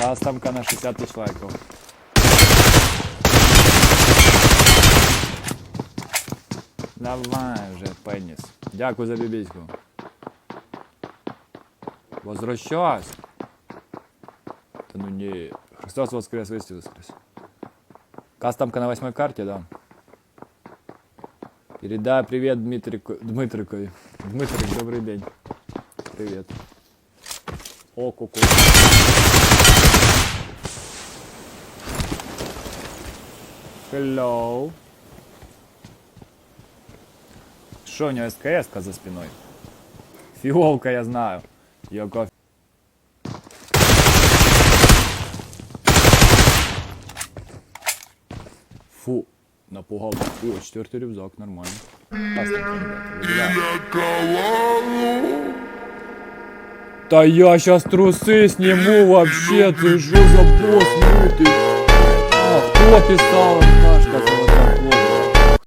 Кастомка на 60 тысяч лайков. Давай вже, пеніс. Дякую за бібіську. Возвращайся. Да ну не. Христос воскрес, вести воскрес. Кастомка на 8 карте, да. Передай привет Дмитрикові. Дмитрик, добрый день. Привет. О, ку-ку. Hello. Что у него СКС-ка за спиной? Фиолка, я знаю. Йоко. Фу, напугал. О, 4-й рюкзак, нормально. Да я сейчас трусы сниму вообще, ты что за босс мутый? А, кто писал, Сашка?